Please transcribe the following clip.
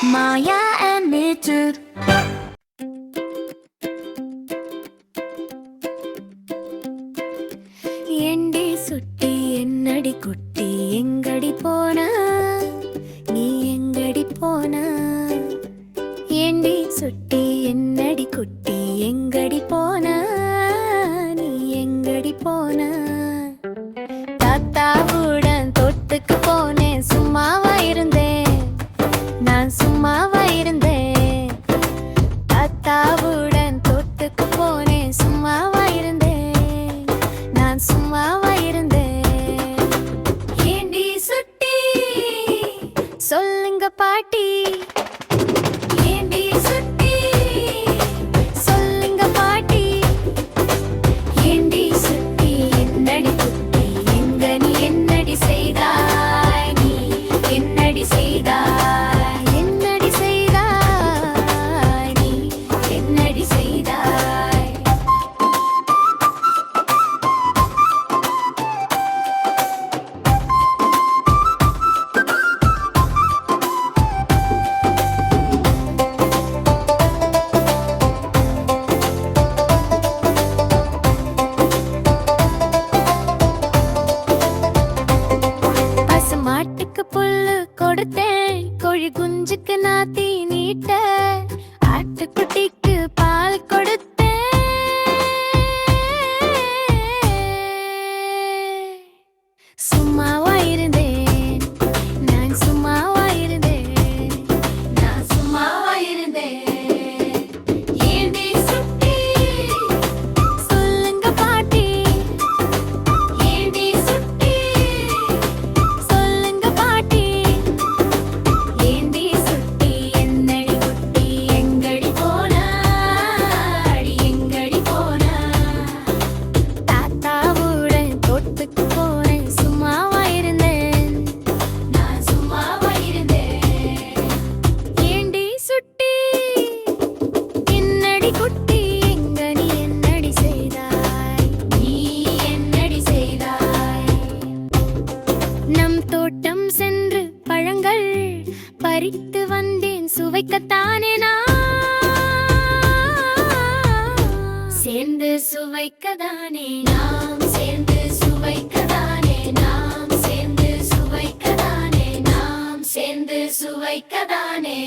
Maya and Mithu. Yendi Sutti Ennadhi Kutti Ennadhi Pona Nee Ennadhi Pona Yendi Sutti Ennadhi Kutti Ennadhi Pona Nee Ennadhi Pona தாத்தாவுடன் தோட்டத்துக்கு போனேன் சும்மாவா இருந்தேன் நான் சும்மாவா இருந்தேன் தாத்தாவுடன் தோட்டத்துக்கு போனேன் சும்மாவா இருந்தேன் நான் சும்மாவா இருந்தேன் ஏண்டி சுட்டி சொல்லுங்க பாட்டி ஏண்டி சுட்டி சொல்லுங்க பாட்டி ஏண்டி சுட்டி என்னடி குட்டி எங்க நீ என்னடி செய்தாய் நீ என்னடி செய்தாய் என்னடி செய்தாய் நீ என்னடி செய்தாய் பசுமாட்டுக்கு புல்லு கொடுத்தேன் கோழி குஞ்சுக்கு நாத்தி நீட்ட ஆட்டுக்குட்டிக்கு பால் கொடுத்தேன் சும்மாவா இருந்தேன் நான் சும்மாவா இருந்தேன் நான் சும்மாவா இருந்தேன் ஏண்டி சுட்டி சொல்லுங்க பாட்டி ஏண்டி சுட்டி சொல்லுங்க பாட்டி ஏண்டி சுட்டி என்னடி குட்டி எங்கடி போனா அடி எங்கடி போனா தாத்தாவுடன் தோட்டத்துக்கு போனேன் சும்மாவா இருந்தேன் நான் சும்மாவா இருந்தேன் ஏண்டி சுட்டி என்னடி குட்டி எங்க நீ என்னடி செய்தாய் நீ என்னடி செய்தாய் நம் தோட்டம் சென்று பழங்கள் பறித்து வந்தேன் சுவைக்கத்தானே சேர்ந்து சுவைக்கதானே நாம் சேர்ந்து சுவைக்கதானே நாம் சேர்ந்து சுவைக்கதானே நாம் சேர்ந்து சுவைக்கதானே